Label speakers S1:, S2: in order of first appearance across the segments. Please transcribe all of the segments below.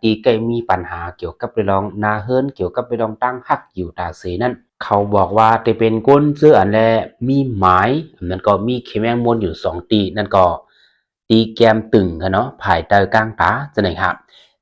S1: ตีไก่มีปัญหาเกี่ยวกับเรื่องนาเฮิรนเกี่ยวกับเรื่องตั้งฮักอยู่ตาเสนั่นเขาบอกว่าจะเป็นก้นเสื้ออันแลมีหมายนั่นก็มีเขมงมนอยู่2ตีนั่นก็ตีแกมตึงกันเนาะภายใต้กลางตาจะไหนครับ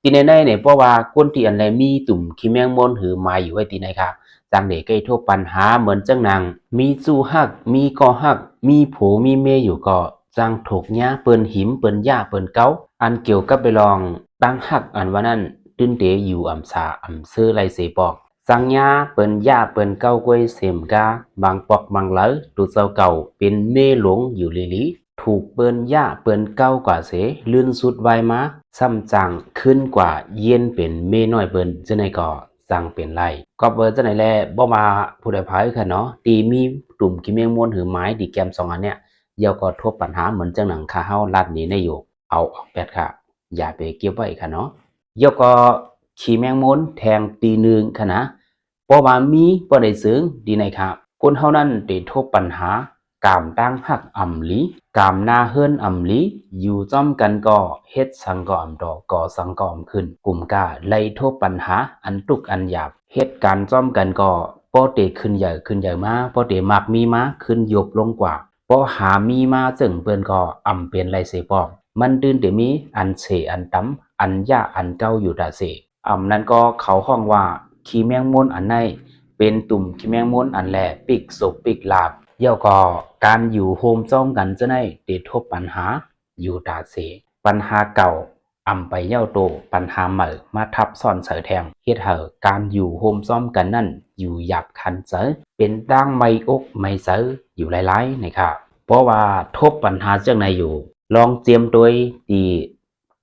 S1: ตีในเนี่ยเพราะว่าก้นที่อันแลมีตุ่มเขมงมนหือหมายอยู่ไว้ตีไหนครับจังเด็กไก่ทั่วปัญหาเหมือนจังนางมีสู้ฮักมีกอฮักมีโผมีเมอยู่ก็จังถกหญ้าเปิ้นหิมเปิ้นหญ้าเปิ้นเก้าอันเกี่ยวกับไปลองตั้งฮักอันว่านั่นตื้นเตอยู่อำสาอำเสื้อไรเสปอกสังญาเปิ้นหญ้าเปิ้นเก้ากวยเสมกาบางปอกบางเหลอตุเจ้าเก่าเป็นเมหลงอยู่ลิลิถูกเปิ้นหญ้าเปิ้นเก้ากว่าเสลื่นสุดไวมาซ้ำจังขึ้นกว่าเย็นเป็นเมน้อยเปิ้นจะไหนก็จังเป็นไรก็เปิ้นจะไหนแลบ่มาผู้ใดพายค่ะเนาะตีมีตุ่มกิเมงมวนหือไม้ดีแกม2อันเนี่ยเยาก็ทบปัญหาเหมือนจังหนังคาเฮาลัดนี้ในอยู่เอาออกแปดค่ะอย่าไปเก็บไว้ค่ะเนาะเยาก็ขี้แมงมนแทงตีหนึ่งค่ะนะเพราะว่ามีบ่ได้ซึ้งดีในครับคนเฮานั้นได้ทบปัญหากามตั้งหักอ่ำลีกามนาเฮิรนอ่ำลีอยู่จ้อมกันก็เฮ็ดสังก็อ่ำดอกก่อสังก็อ่ำขึ้นกลุ่มกาไล่ทบปัญหาอันตุกอันหยาบเฮ็ดการจ้อมกันก็ป้อเตขึ้นใหญ่มาป้อเตมักมีมาขึ้นยบลงกว่าป้อหามีมาซึ่งเปิ้นก็อ่ำเป็นไรเสปอกมันตื่นแต่มีอันเสอันตำอันยาอันเก่าอยู่ตาเสนั้นก็เขาห้องว่าขี้แมงมนอันในเป็นตุ่มขี้แมงมนอันแลปิกศพปิกลาบเย่าก็การอยู่โฮมจ้อมกันจะได้ติดทบปัญหาอยู่ตาเสปัญหาเก่าไปเย่าโตปัญหาใหม่มาทับซ้อนเสอแทงเฮ็ดให้การอยู่โฮมซ้อมกันนั่นอยู่หยับคันเสอเป็นตั้งไม่อกไม่เสออยู่หลายๆนะครับเพราะว่าทบปัญหาเรื่องในอยู่ลองเตรียมตัวตี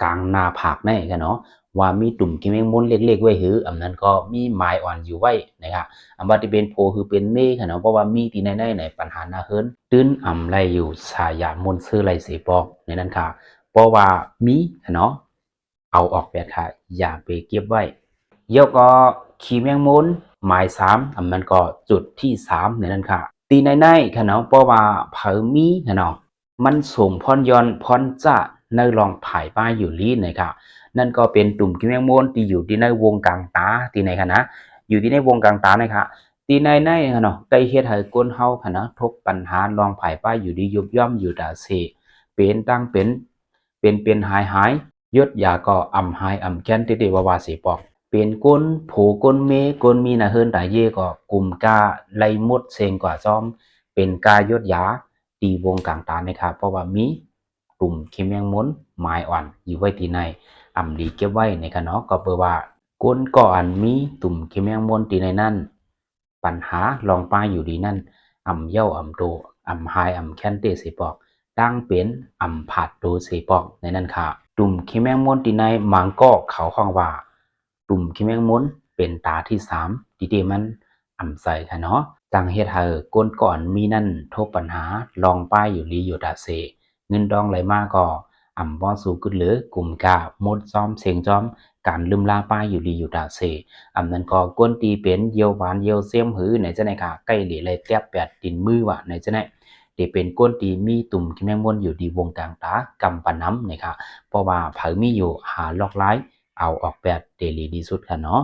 S1: กลางหน้าผากแน่กันเนาะว่ามีตุ่มกิเมงมนเล็กๆไว้หือนั้นก็มีไม้อ่อนอยู่ไว้นะครับว่าที่เป็นโพคือเป็นเมฆเนาะเพราะว่ามีที่ในปัญหาหน้าเฮิรนตื้นไรอยู่สายามนซื้อไรเสปอกในนั้นค่ะเพราะว่ามีเนาะเอาออกแปดค่ะอย่าไปเก็บไว้เยอะก็ขี้แมงมุนหมาย3มันก็จุดที่3ในนั้นค่ะตีในค่ะเนาะเพราะว่าเผอมีเนาะมันส่งพรยอนพรจะในลองถ่ายป้ายอยู่ลีนะครับนั่นก็เป็นตุ่มขี้แมงมุนที่อยู่ที่ในวงกลางตาที่ไหนคะนะอยู่ที่ในวงกลางตานะคะตีในค่ะเนาะใกล้เฮ็ดให้ก้นเฮาค่ะเนาะทบปัญหาลองถ่ายป้ายอยู่ดียุบย่อมอยู่ตาเสเป็นตั้งเป็นหายยศยาก็หายแค้นติวาวาสีปอกเป็นก้นโผก้นเมก้นมีนาเฮิรนตาเย่ก็กลุ่มกาไล่มดเซงกว่าซ้อมเป็นกายศยาตีวงกลางตานะครับเพราะว่ามีกลุ่มเขมงมนไม้อ่อนอยู่ไว้ที่ในดีเก็บไว้ในคะเนาะก็เปว่าก้นก็มีตุ่มเขมงมนตีในนั่นปัญหาลองป้ายอยู่ดีนั่นเย่าโตหายแค้นเตสีปอกตั้งเป็นผาดโดเสปอกในนั้นค่ะตุ่มขี้แมงมนที่ในมังก็เขาห้องว่าตุ่มขี้แมงมนเป็นตาที่3ดีๆมันใส่ค่ะเนาะจังเฮ็ดให้ก้นก่อนมีนั่นทบปัญหาลองป้ายอยู่ลีอยู่ตาเสเงินดองไหลมาก็บ่สู่ขึ้นเหลือกลุ่มกาหมดซ้อมเสียงจ้อมการลืมลาป้ายอยู่ลีอยู่ตาเสนั้นก็ก้นตีเป็นเยียวหวานเยียวเสียมหือไหนจะไหนค่ะใกล้เหลีเลยแทบ8ดินมือว่าไหนจะไหนที่เป็นก้นตีมีตุ่มขี้แมงมนอยู่ดีวงกลางตากำปะน้ำนะครับเพราะว่าเผามีอยู่หาลอกไล่เอาออกแบบเดลีดีสุดค่ะเนาะ